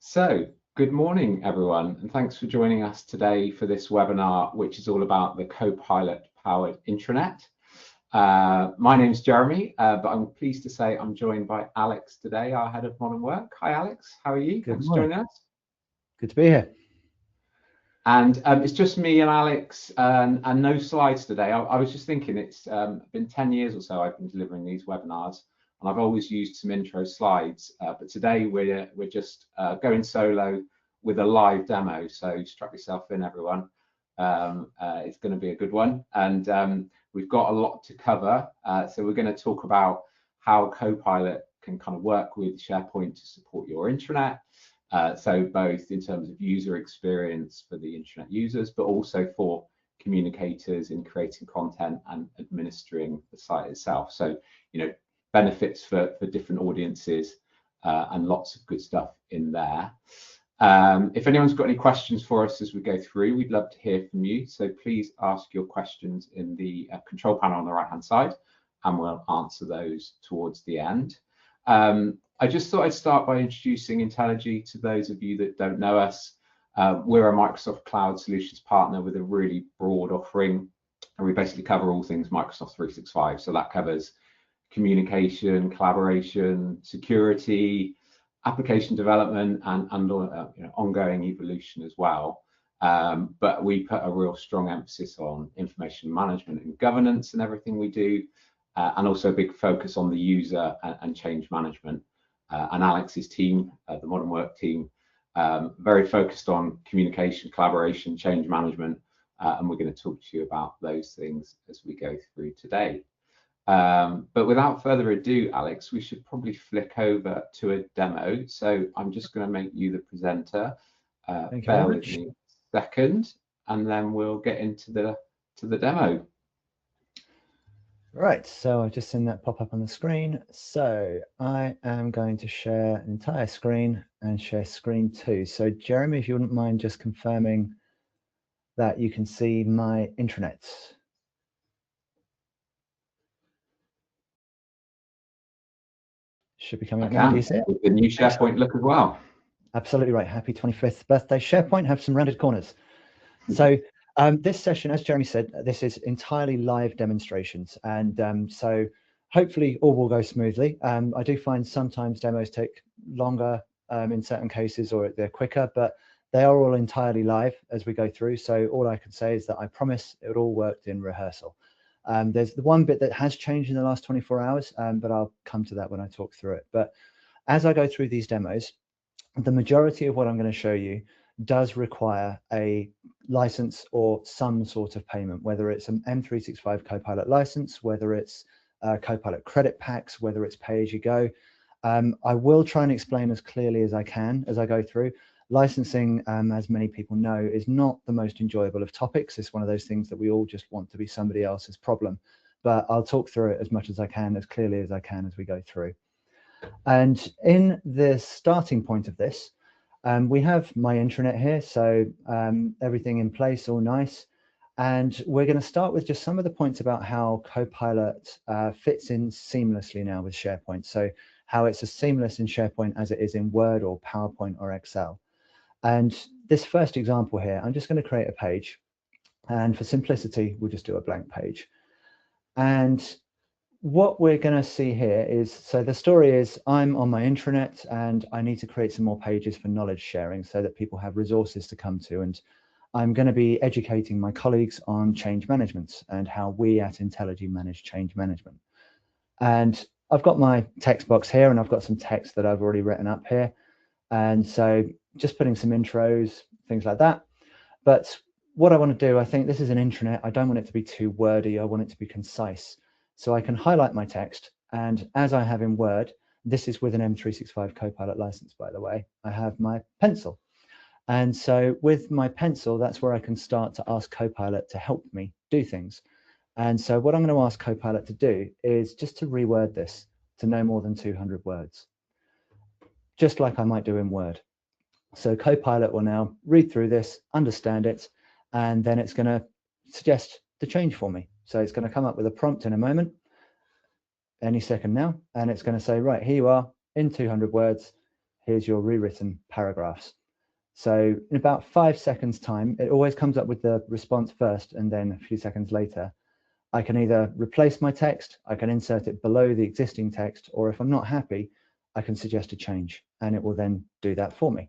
So, good morning, everyone, and thanks for joining us today for this webinar, which is all about the Copilot-powered intranet. My name's Jeremy, but I'm pleased to say I'm joined by Alex today, our head of modern work. Hi, Alex. How are you? Thanks for joining us. Good to be here. And it's just me and Alex, and no slides today. I was just thinking it's been 10 years or so I've been delivering these webinars, and I've always used some intro slides, but today we're just going solo with a live demo, so strap yourself in, everyone. It's going to be a good one, and we've got a lot to cover, so we're going to talk about how Copilot can kind of work with SharePoint to support your intranet, so both in terms of user experience for the intranet users, but also for communicators in creating content and administering the site itself. So, benefits for different audiences and lots of good stuff in there. If anyone's got any questions for us as we go through, we'd love to hear from you. So please ask your questions in the control panel on the right-hand side, and we'll answer those towards the end. I just thought I'd start by introducing Intelegy to those of you that don't know us. We're a Microsoft Cloud Solutions partner with a really broad offering, and we basically cover all things Microsoft 365. So that covers communication, collaboration, security, application development, and ongoing evolution as well. But we put a real strong emphasis on information management and governance and everything we do, and also a big focus on the user and change management. And Alex's team, the modern work team, very focused on communication, collaboration, change management, and we're going to talk to you about those things as we go through today. But without further ado, Alex, we should probably flick over to a demo. So I'm just going to make you the presenter. Bear with me a second, and then we'll get into the demo. Right, so I've just seen that pop up on the screen. So I am going to share an entire screen and share screen 2. So Jeremy, if you wouldn't mind just confirming that you can see my intranets. Should be coming up now. Do you see it? With the new SharePoint look as well. Absolutely right. Happy 25th birthday, SharePoint. Have some rounded corners. So this session, as Jeremy said, this is entirely live demonstrations, and so hopefully all will go smoothly. I do find sometimes demos take longer in certain cases, or they're quicker, but they are all entirely live as we go through. So all I can say is that I promise it all worked in rehearsal. There's the one bit that has changed in the last 24 hours, but I'll come to that when I talk through it. But as I go through these demos, the majority of what I'm going to show you does require a license or some sort of payment, whether it's an M365 Copilot license, whether it's Copilot credit packs, whether it's pay-as-you-go. I will try and explain as clearly as I can as I go through. Licensing, as many people know, is not the most enjoyable of topics. It's one of those things that we all just want to be somebody else's problem. But I'll talk through it as much as I can, as clearly as I can as we go through. And in the starting point of this, we have my intranet here, so everything in place, all nice. And we're going to start with just some of the points about how Copilot fits in seamlessly now with SharePoint. So how it's as seamless in SharePoint as it is in Word or PowerPoint or Excel. And this first example here, I'm just going to create a page. And for simplicity, we'll just do a blank page. And what we're going to see here is, so the story is I'm on my intranet and I need to create some more pages for knowledge sharing so that people have resources to come to. And I'm going to be educating my colleagues on change management and how we at Intelegy manage change management. And I've got my text box here and I've got some text that I've already written up here. And so just putting some intros, things like that. But what I want to do, I think this is an intranet. I don't want it to be too wordy. I want it to be concise. So I can highlight my text, and as I have in Word, this is with an M365 Copilot license, by the way, I have my pencil. And so with my pencil, that's where I can start to ask Copilot to help me do things. And so what I'm going to ask Copilot to do is just to reword this to no more than 200 words, just like I might do in Word. So Copilot will now read through this, understand it, and then it's going to suggest the change for me. So it's going to come up with a prompt in a moment, any second now, and it's going to say, right, here you are in 200 words. here's your rewritten paragraphs. So in about 5 seconds time, it always comes up with the response first, and then a few seconds later, I can either replace my text, I can insert it below the existing text, or if I'm not happy, I can suggest a change, and it will then do that for me.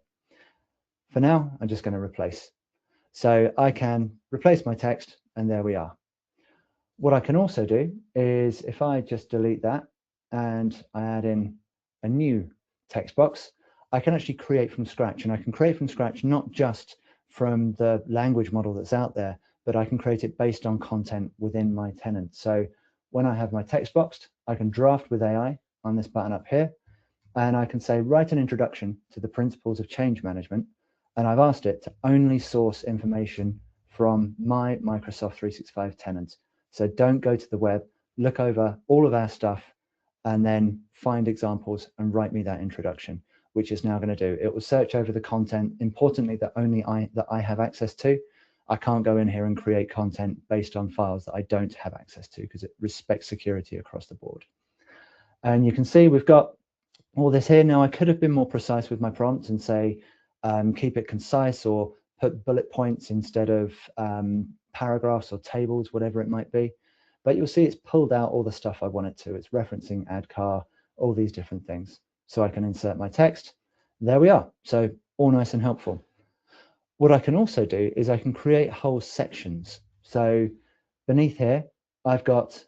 For now, I'm just going to replace. So I can replace my text, and there we are. What I can also do is if I just delete that and I add in a new text box, I can actually create from scratch, and I can create from scratch not just from the language model that's out there, but I can create it based on content within my tenant. So when I have my text boxed, I can draft with AI on this button up here, and I can say, write an introduction to the principles of change management. And I've asked it to only source information from my Microsoft 365 tenant. So don't go to the web, look over all of our stuff, and then find examples and write me that introduction, which is now going to do. It will search over the content, importantly, that only I have access to. I can't go in here and create content based on files that I don't have access to, because it respects security across the board. And you can see we've got all this here. Now, I could have been more precise with my prompts and say, keep it concise, or put bullet points instead of paragraphs or tables, whatever it might be. But you'll see it's pulled out all the stuff I want it to. It's referencing add car, all these different things. So I can insert my text. There we are. So all nice and helpful. What I can also do is I can create whole sections. So beneath here, I've got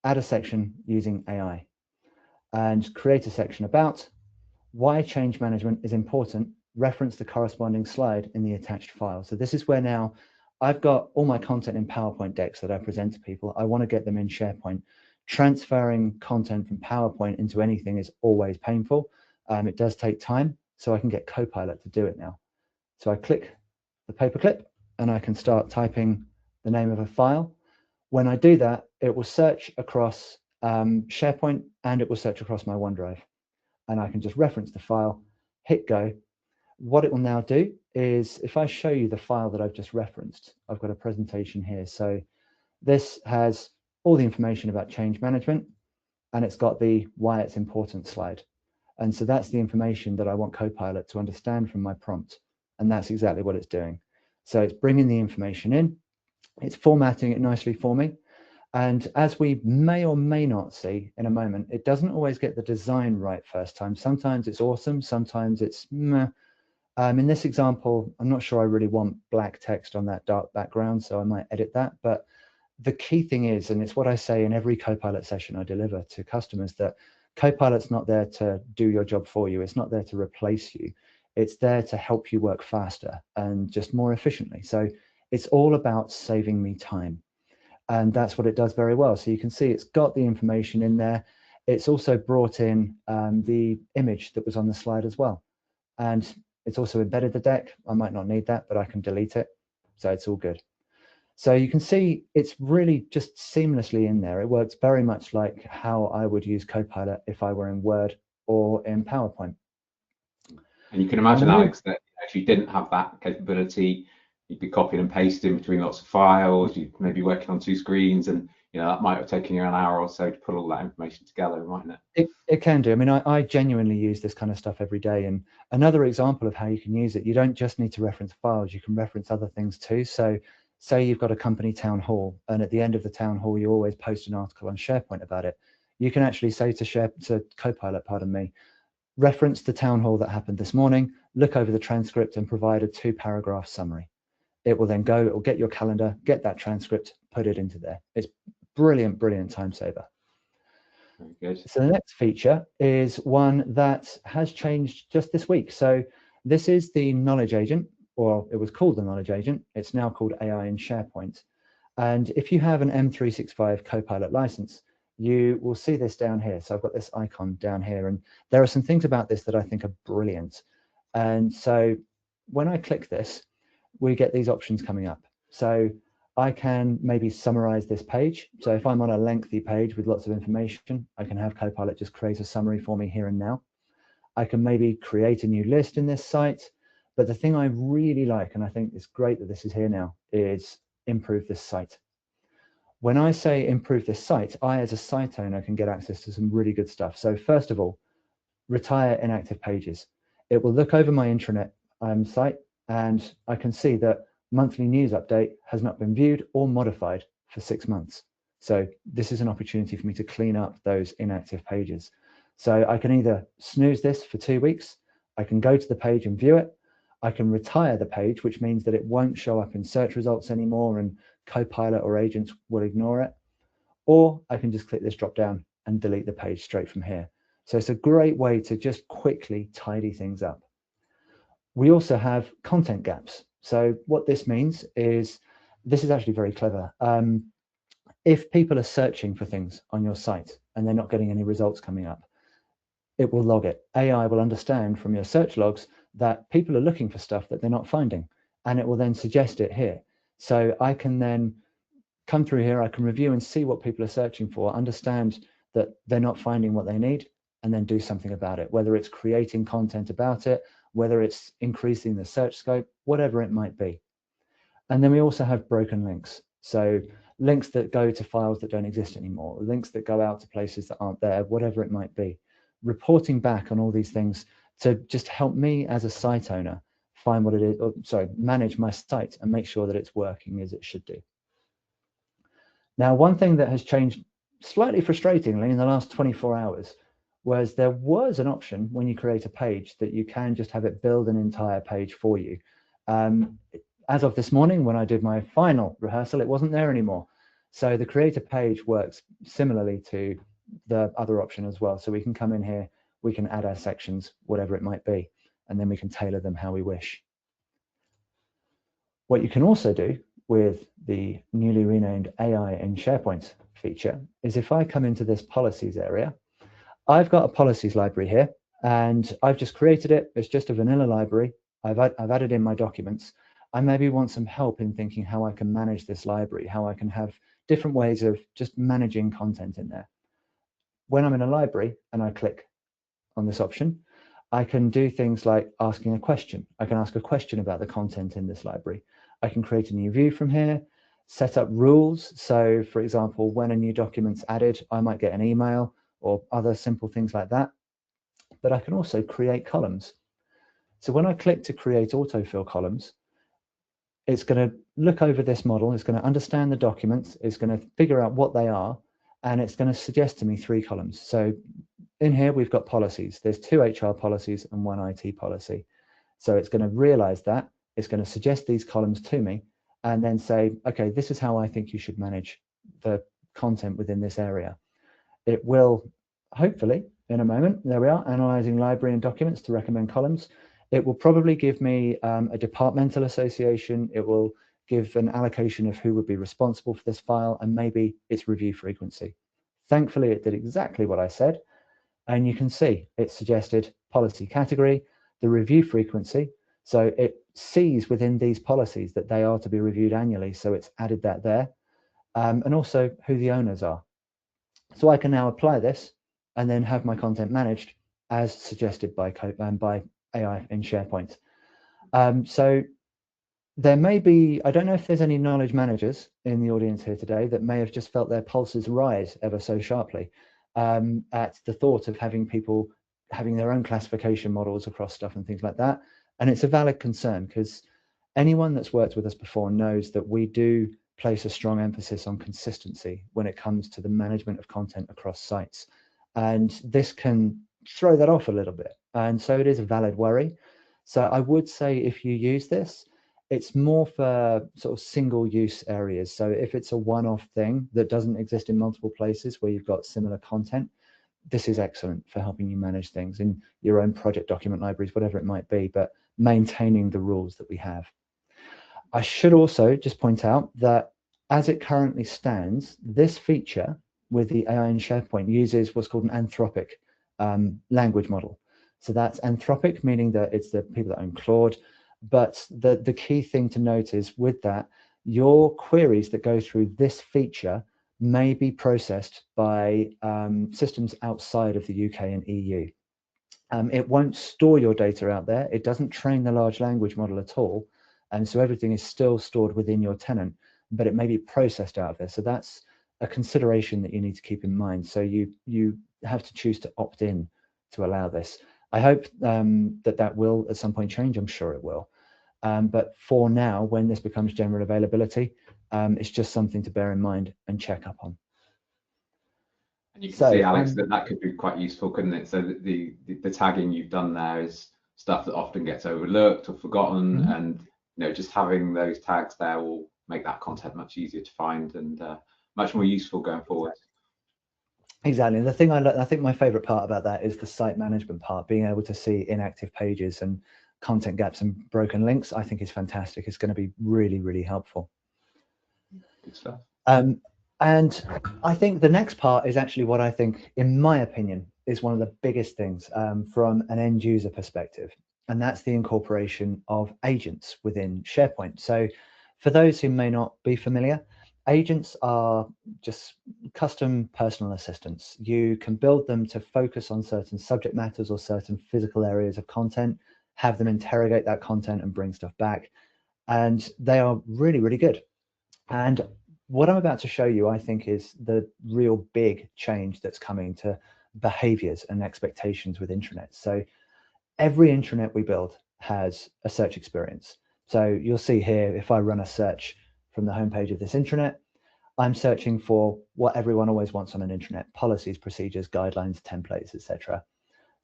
add a section using AI, and create a section about why change management is important, reference the corresponding slide in the attached file. So this is where now I've got all my content in PowerPoint decks that I present to people. I want to get them in SharePoint. Transferring content from PowerPoint into anything is always painful. It does take time, so I can get Copilot to do it now. So I click the paperclip and I can start typing the name of a file. When I do that, it will search across SharePoint, and it will search across my OneDrive. And I can just reference the file, hit go. What it will now do is, if I show you the file that I've just referenced, I've got a presentation here. So this has all the information about change management, and it's got the why it's important slide. And so that's the information that I want Copilot to understand from my prompt. And that's exactly what it's doing. So it's bringing the information in, it's formatting it nicely for me. And as we may or may not see in a moment, it doesn't always get the design right first time. Sometimes it's awesome, sometimes it's meh. In this example, I'm not sure I really want black text on that dark background, so I might edit that. But the key thing is, and it's what I say in every Copilot session I deliver to customers, that Copilot's not there to do your job for you. It's not there to replace you. It's there to help you work faster and just more efficiently. So it's all about saving me time. And that's what it does very well. So you can see it's got the information in there. It's also brought in the image that was on the slide as well. And it's also embedded the deck. I might not need that, but I can delete it. So it's all good. So you can see it's really just seamlessly in there. It works very much like how I would use Copilot if I were in Word or in PowerPoint. And you can imagine, Alex, that if you didn't have that capability, you'd be copying and pasting between lots of files. You'd maybe working on two screens, and that might have taken you an hour or so to put all that information together, mightn't it? It can do. I mean, I genuinely use this kind of stuff every day. And another example of how you can use it, you don't just need to reference files, you can reference other things too. So say you've got a company town hall, and at the end of the town hall, you always post an article on SharePoint about it. You can actually say to Copilot, reference the town hall that happened this morning, look over the transcript and provide a 2-paragraph summary. It will then go, it will get your calendar, get that transcript, put it into there. It's brilliant, brilliant time saver. Very good. So the next feature is one that has changed just this week. So this is the Knowledge Agent, or it was called the Knowledge Agent. It's now called AI in SharePoint. And if you have an M365 Copilot license, you will see this down here. So I've got this icon down here, and there are some things about this that I think are brilliant. And so when I click this, we get these options coming up. So I can maybe summarize this page. So if I'm on a lengthy page with lots of information, I can have Copilot just create a summary for me here and now. I can maybe create a new list in this site. But the thing I really like, and I think it's great that this is here now, is improve this site. When I say improve this site, I as a site owner can get access to some really good stuff. So first of all, retire inactive pages. It will look over my intranet site, and I can see that monthly news update has not been viewed or modified for 6 months. So this is an opportunity for me to clean up those inactive pages. So I can either snooze this for 2 weeks, I can go to the page and view it, I can retire the page, which means that it won't show up in search results anymore and Copilot or agents will ignore it, or I can just click this drop down and delete the page straight from here. So it's a great way to just quickly tidy things up. We also have content gaps. So what this means is, this is actually very clever. If people are searching for things on your site and they're not getting any results coming up, it will log it. AI will understand from your search logs that people are looking for stuff that they're not finding, and it will then suggest it here. So I can then come through here, I can review and see what people are searching for, understand that they're not finding what they need, and then do something about it, whether it's creating content about it, whether it's increasing the search scope, whatever it might be. And then we also have broken links. So links that go to files that don't exist anymore, links that go out to places that aren't there, whatever it might be. Reporting back on all these things to just help me as a site owner find what it is, or sorry, manage my site and make sure that it's working as it should do. Now, one thing that has changed slightly frustratingly in the last 24 hours was there was an option when you create a page that you can just have it build an entire page for you. As of this morning, when I did my final rehearsal, it wasn't there anymore. So the creator page works similarly to the other option as well. So we can come in here, we can add our sections, whatever it might be, and then we can tailor them how we wish. What you can also do with the newly renamed AI in SharePoint feature is, if I come into this policies area, I've got a policies library here, and I've just created it. It's just a vanilla library. I've added in my documents. I maybe want some help in thinking how I can manage this library, how I can have different ways of just managing content in there. When I'm in a library and I click on this option, I can do things like asking a question. I can ask a question about the content in this library. I can create a new view from here, set up rules. So for example, when a new document's added, I might get an email or other simple things like that. But I can also create columns. So when I click to create autofill columns, it's going to look over this model, it's going to understand the documents, it's going to figure out what they are, and it's going to suggest to me 3 columns. So in here, we've got policies. There's 2 HR policies and 1 IT policy. So it's going to realize that, it's going to suggest these columns to me, and then say, okay, this is how I think you should manage the content within this area. It will, hopefully, in a moment, there we are, analyzing library and documents to recommend columns. It will probably give me a departmental association. It will give an allocation of who would be responsible for this file and maybe its review frequency. Thankfully, it did exactly what I said. And you can see it suggested policy category, the review frequency. So it sees within these policies that they are to be reviewed annually. So it's added that there, and also who the owners are. So I can now apply this and then have my content managed as suggested by AI in SharePoint. So there may be, I don't know if there's any knowledge managers in the audience here today that may have just felt their pulses rise ever so sharply at the thought of having people having their own classification models across stuff and things like that. And it's a valid concern, because anyone that's worked with us before knows that we do place a strong emphasis on consistency when it comes to the management of content across sites. And this can throw that off a little bit. And so it is a valid worry. So I would say if you use this, it's more for sort of single use areas. So if it's a one-off thing that doesn't exist in multiple places where you've got similar content, this is excellent for helping you manage things in your own project document libraries, whatever it might be, but maintaining the rules that we have. I should also just point out that as it currently stands, this feature with the AI in SharePoint uses what's called an anthropic language model. So that's anthropic, meaning that it's the people that own Claude. But the key thing to note is with that, your queries that go through this feature may be processed by systems outside of the UK and EU. It won't store your data out there. It doesn't train the large language model at all. And so everything is still stored within your tenant, but it may be processed out of there. So that's a consideration that you need to keep in mind. So you have to choose to opt in to allow this. I hope that will at some point change. I'm sure it will. But for now, when this becomes general availability, it's just something to bear in mind and check up on. And you can see, Alex, that could be quite useful, couldn't it? So the tagging you've done there is stuff that often gets overlooked or forgotten, and just having those tags there will make that content much easier to find and much more useful going forward. Exactly. And the thing I think my favorite part about that is the site management part, being able to see inactive pages and content gaps and broken links. I think is fantastic. It's going to be really, really helpful. Good stuff. And I think the next part is actually what I think, in my opinion, is one of the biggest things from an end user perspective. And that's the incorporation of agents within SharePoint. So for those who may not be familiar, agents are just custom personal assistants. You can build them to focus on certain subject matters or certain physical areas of content, have them interrogate that content and bring stuff back. And they are really, really good. And what I'm about to show you, I think, is the real big change that's coming to behaviors and expectations with intranets. So every intranet we build has a search experience. So you'll see here, if I run a search from the homepage of this intranet, I'm searching for what everyone always wants on an intranet: policies, procedures, guidelines, templates, etc.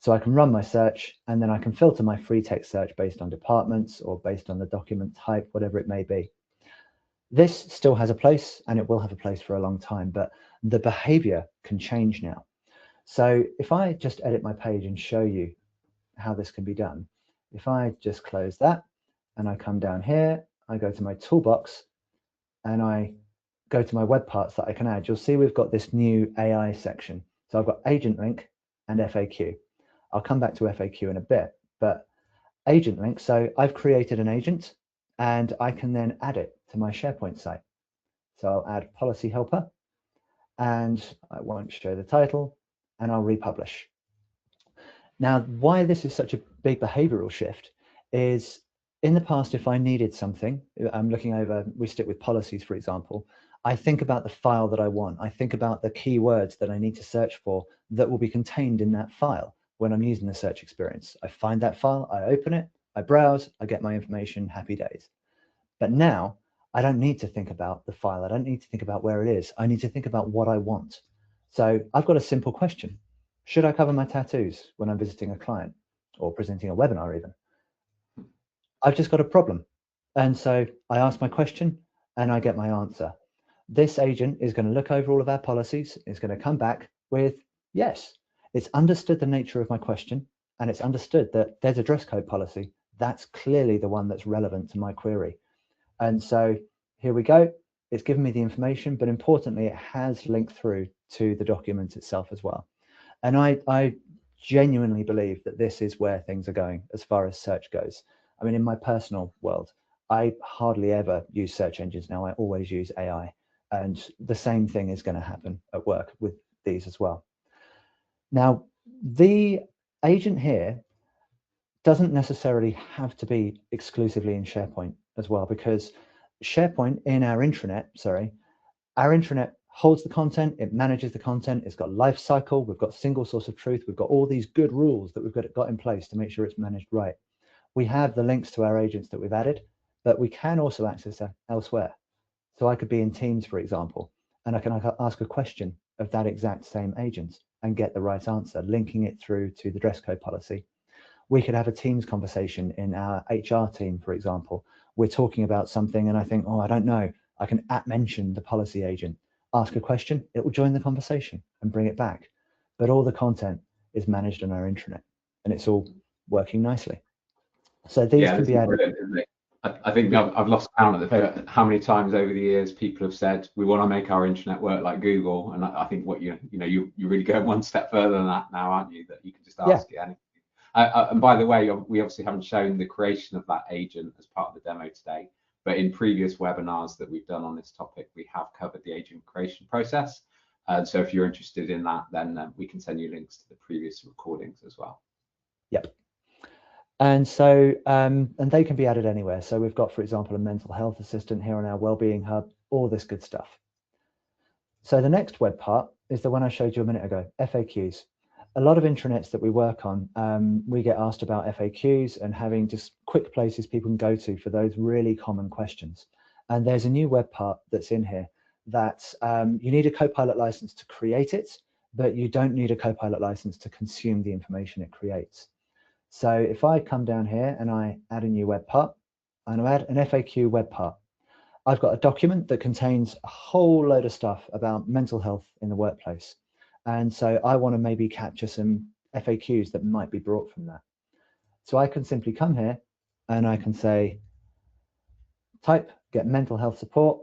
So I can run my search, and then I can filter my free text search based on departments or based on the document type, whatever it may be. This still has a place, and it will have a place for a long time, but the behavior can change now. So if I just edit my page and show you how this can be done, if I just close that and I come down here, I go to my toolbox and I go to my web parts that I can add, you'll see we've got this new AI section. So I've got agent link and FAQ. I'll come back to FAQ in a bit, but agent link. So I've created an agent and I can then add it to my SharePoint site. So I'll add policy helper and I won't show the title, and I'll republish. Now, why this is such a big behavioral shift is, in the past, if I needed something, I'm looking over, we stick with policies, for example, I think about the file that I want. I think about the keywords that I need to search for that will be contained in that file when I'm using the search experience. I find that file, I open it, I browse, I get my information, happy days. But now I don't need to think about the file. I don't need to think about where it is. I need to think about what I want. So I've got a simple question. Should I cover my tattoos when I'm visiting a client or presenting a webinar even? I've just got a problem. And so I ask my question and I get my answer. This agent is going to look over all of our policies. It's going to come back with yes. It's understood the nature of my question, and it's understood that there's a dress code policy. That's clearly the one that's relevant to my query. And so here we go. It's given me the information, but importantly, it has linked through to the document itself as well. And I genuinely believe that this is where things are going as far as search goes. I mean, in my personal world, I hardly ever use search engines now. I always use AI. And the same thing is going to happen at work with these as well. Now, the agent here doesn't necessarily have to be exclusively in SharePoint as well, because SharePoint in our intranet, our intranet holds the content, it manages the content, it's got life cycle, we've got single source of truth, we've got all these good rules that we've got in place to make sure it's managed right. We have the links to our agents that we've added, but we can also access that elsewhere. So I could be in Teams, for example, and I can ask a question of that exact same agent and get the right answer, linking it through to the dress code policy. We could have a Teams conversation in our HR team, for example. We're talking about something and I think, oh, I don't know. I can mention the policy agent, ask a question, it will join the conversation and bring it back. But all the content is managed on our intranet and it's all working nicely. So these can be added. I think I've lost count of how many times over the years people have said we want to make our intranet work like Google, and I think what you're really going one step further than that now, aren't you? That you can just ask it anything. And by the way, we obviously haven't shown the creation of that agent as part of the demo today, but in previous webinars that we've done on this topic, we have covered the agent creation process. So if you're interested in that, then we can send you links to the previous recordings as well. Yep. And so, and they can be added anywhere. So we've got, for example, a mental health assistant here on our wellbeing hub, all this good stuff. So the next web part is the one I showed you a minute ago, FAQs. a lot of intranets that we work on, we get asked about FAQs and having just quick places people can go to for those really common questions. And there's a new web part that's in here that you need a Copilot license to create it, but you don't need a Copilot license to consume the information it creates. So if I come down here and I add a new web part, and I add an FAQ web part, I've got a document that contains a whole load of stuff about mental health in the workplace. And so I want to maybe capture some FAQs that might be brought from that. So I can simply come here and I can say, type, get mental health support.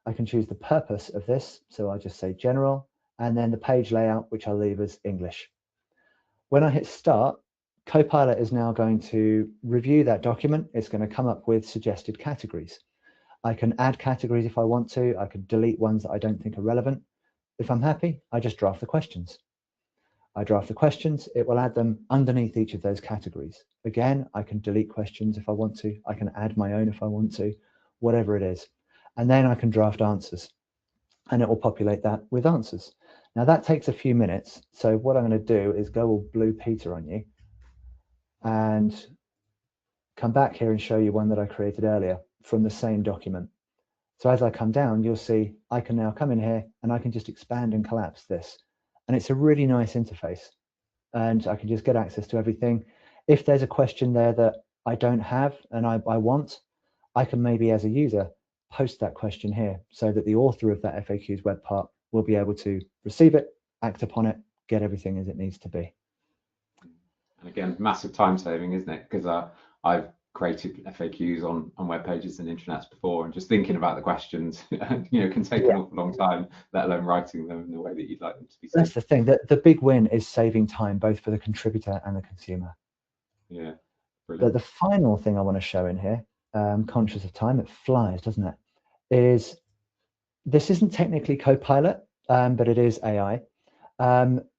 I can choose the purpose of this. So I just say general, and then the page layout, which I'll leave as English. When I hit start, Copilot is now going to review that document. It's going to come up with suggested categories. I can add categories if I want to. I can delete ones that I don't think are relevant. If I'm happy, I just draft the questions. I draft the questions, it will add them underneath each of those categories. Again, I can delete questions if I want to. I can add my own if I want to, whatever it is. And then I can draft answers, and it will populate that with answers. Now that takes a few minutes. So what I'm going to do is go all Blue Peter on you and come back here and show you one that I created earlier from the same document. So as I come down, you'll see I can now come in here and I can just expand and collapse this. And it's a really nice interface. And I can just get access to everything. If there's a question there that I don't have and I want, I can maybe as a user post that question here so that the author of that FAQs web part will be able to receive it, act upon it, get everything as it needs to be. And again, massive time saving, isn't it? Because I've created FAQs on web pages and intranets before, and just thinking about the questions, can take an awful long time, let alone writing them in the way that you'd like them to be. That's the thing. The big win is saving time, both for the contributor and the consumer. Yeah, But brilliant. the final thing I want to show in here, conscious of time, it flies, doesn't it? Is this isn't technically Copilot, but it is AI.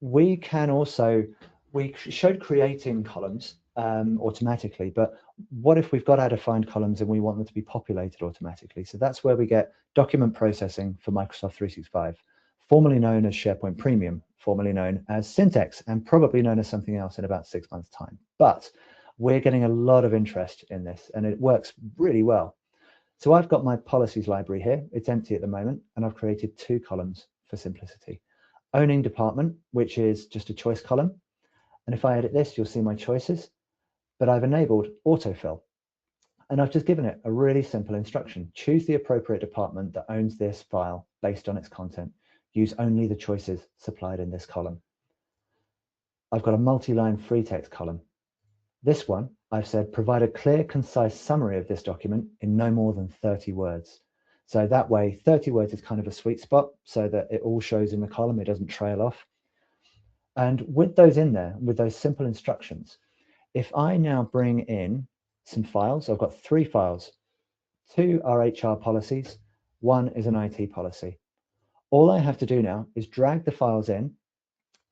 We can also, we showed creating columns automatically, but what if we've got out-of-find columns and we want them to be populated automatically? So that's where we get document processing for Microsoft 365, formerly known as SharePoint Premium, formerly known as Syntex, and probably known as something else in about 6 months' time. But we're getting a lot of interest in this, and it works really well. So I've got my policies library here. It's empty at the moment, and I've created 2 columns for simplicity. Owning department, which is just a choice column. And if I edit this, you'll see my choices, but I've enabled autofill. And I've just given it a really simple instruction. Choose the appropriate department that owns this file based on its content. Use only the choices supplied in this column. I've got a multi-line free text column. This one, I've said, provide a clear, concise summary of this document in no more than 30 words. So that way, 30 words is kind of a sweet spot so that it all shows in the column, it doesn't trail off. And with those in there, with those simple instructions, if I now bring in some files, I've got 3 files. 2 are HR policies, 1 is an IT policy. All I have to do now is drag the files in,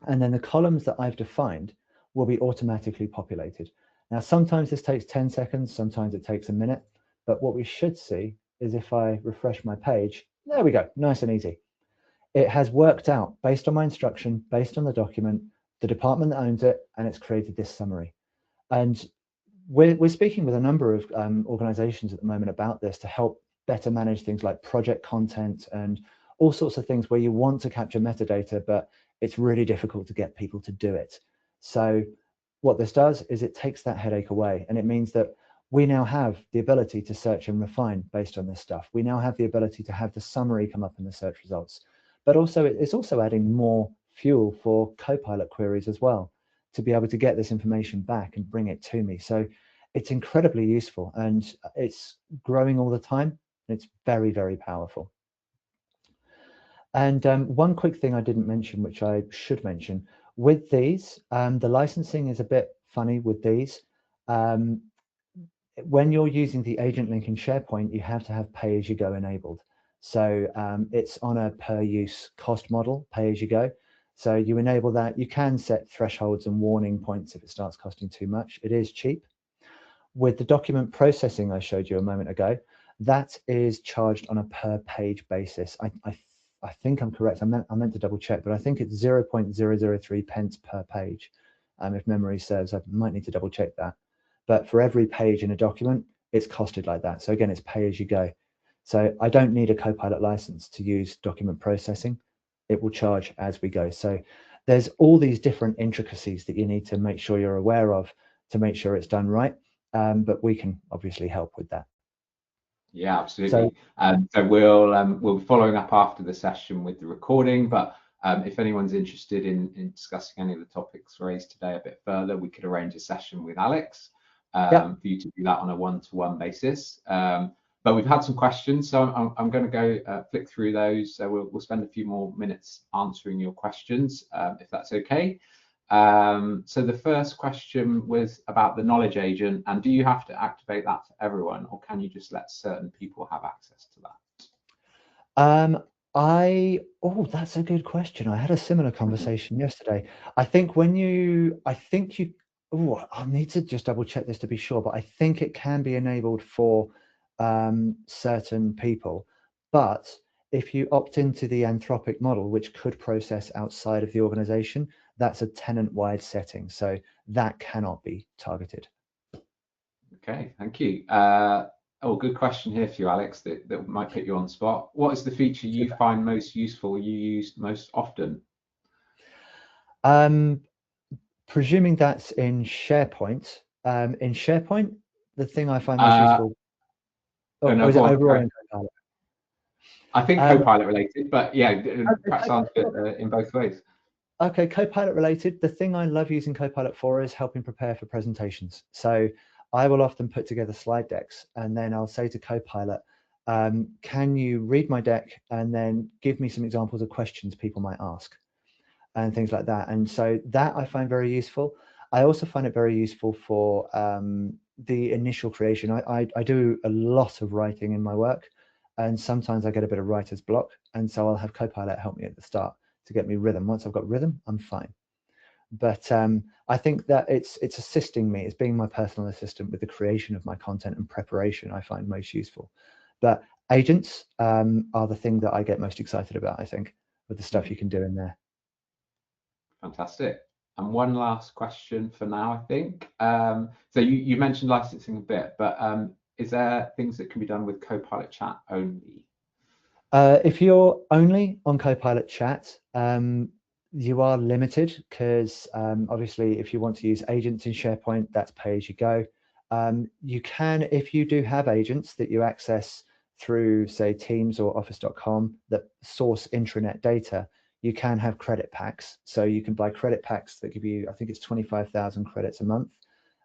and then the columns that I've defined will be automatically populated. Now, sometimes this takes 10 seconds, sometimes it takes a minute, but what we should see is if I refresh my page, there we go, nice and easy. It has worked out based on my instruction, based on the document, the department that owns it, and it's created this summary. And we're speaking with a number of organizations at the moment about this to help better manage things like project content and all sorts of things where you want to capture metadata, but it's really difficult to get people to do it. So what this does is it takes that headache away, and it means that we now have the ability to search and refine based on this stuff. We now have the ability to have the summary come up in the search results, but also it's also adding more fuel for Copilot queries as well, to be able to get this information back and bring it to me. So it's incredibly useful, and it's growing all the time. And it's very, very powerful. And one quick thing I didn't mention, which I should mention, with these, the licensing is a bit funny with these. When you're using the agent link in SharePoint, you have to have pay-as-you-go enabled. So it's on a per-use cost model, pay-as-you-go. So you enable that. You can set thresholds and warning points if it starts costing too much. It is cheap. With the document processing I showed you a moment ago, that is charged on a per-page basis. I I think I'm correct. I meant to double check, but I think it's 0.003 pence per page. If memory serves, I might need to double check that. But for every page in a document, it's costed like that. So again, it's pay as you go. So I don't need a Copilot license to use document processing. It will charge as we go. So there's all these different intricacies that you need to make sure you're aware of to make sure it's done right. But we can obviously help with that. Yeah, absolutely. So we'll be following up after the session with the recording, but if anyone's interested in discussing any of the topics raised today a bit further, we could arrange a session with Alex for you to do that on a one-to-one basis. But we've had some questions, so I'm going to go flick through those. So we'll spend a few more minutes answering your questions, if that's okay. So the first question was about the knowledge agent, and do you have to activate that for everyone, or can you just let certain people have access to that? That's a good question. I had a similar conversation yesterday. I think I'll need to just double check this to be sure, but I think it can be enabled for certain people. But if you opt into the Anthropic model, which could process outside of the organization, that's a tenant-wide setting. So that cannot be targeted. Okay, thank you. Good question here for you, Alex, that might put you on the spot. What is the feature you find most useful, you use most often? Presuming that's in SharePoint. In SharePoint, the thing I find most useful. Or is it overall in Copilot? I think Copilot related, but yeah, perhaps answer it in both ways. Okay, Copilot related. The thing I love using Copilot for is helping prepare for presentations. So I will often put together slide decks, and then I'll say to Copilot, can you read my deck and then give me some examples of questions people might ask and things like that. And so that I find very useful. I also find it very useful for the initial creation. I do a lot of writing in my work, and sometimes I get a bit of writer's block. And so I'll have Copilot help me at the start to get me rhythm. Once I've got rhythm, I'm fine. But I think that it's assisting me. It's being my personal assistant with the creation of my content and preparation I find most useful. But agents are the thing that I get most excited about, I think, with the stuff you can do in there. Fantastic. And one last question for now, I think. So you mentioned licensing a bit, but is there things that can be done with Copilot Chat only? If you're only on Copilot Chat, you are limited because obviously if you want to use agents in SharePoint, that's pay as you go. You can, if you do have agents that you access through, say, Teams or Office.com that source intranet data, you can have credit packs. So you can buy credit packs that give you, I think it's 25,000 credits a month.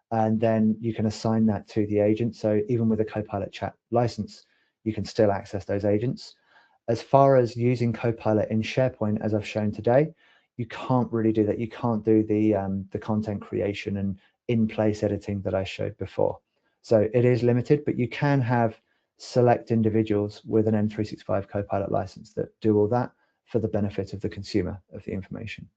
And then you can assign that to the agent. So even with a Copilot Chat license, you can still access those agents. As far as using Copilot in SharePoint, as I've shown today, you can't really do that. You can't do the content creation and in-place editing that I showed before. So it is limited, but you can have select individuals with an M365 Copilot license that do all that for the benefit of the consumer of the information.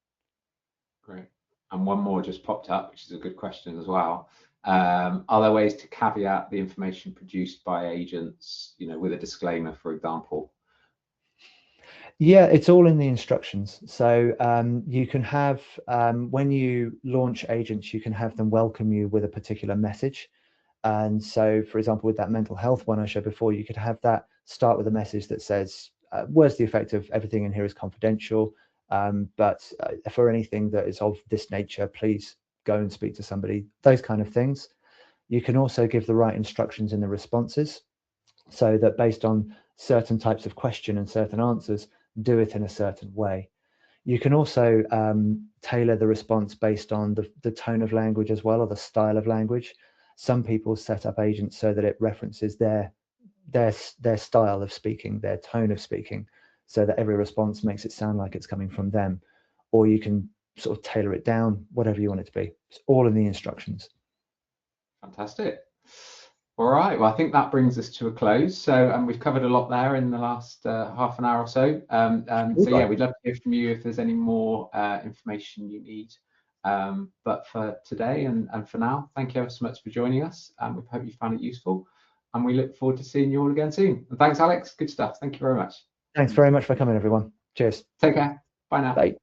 Great. And one more just popped up, which is a good question as well. Are there ways to caveat the information produced by agents, with a disclaimer, for example? Yeah, it's all in the instructions. So you can have, when you launch agents, you can have them welcome you with a particular message. And so, for example, with that mental health one I showed before, you could have that start with a message that says, words to the effect of everything in here is confidential, but for anything that is of this nature, please go and speak to somebody, those kind of things. You can also give the right instructions in the responses so that based on certain types of question and certain answers, do it in a certain way. You can also tailor the response based on the tone of language as well, or the style of language. Some people set up agents so that it references their style of speaking, their tone of speaking, so that every response makes it sound like it's coming from them. Or you can sort of tailor it down, whatever you want it to be. It's all in the instructions. Fantastic. All right, well, I think that brings us to a close. So we've covered a lot there in the last half an hour or so. So yeah, we'd love to hear from you if there's any more information you need. But for today and for now, thank you ever so much for joining us. We hope you found it useful, and we look forward to seeing you all again soon. And thanks, Alex. Good stuff. Thank you very much. Thanks very much for coming, everyone. Cheers. Take care. Bye now. Bye.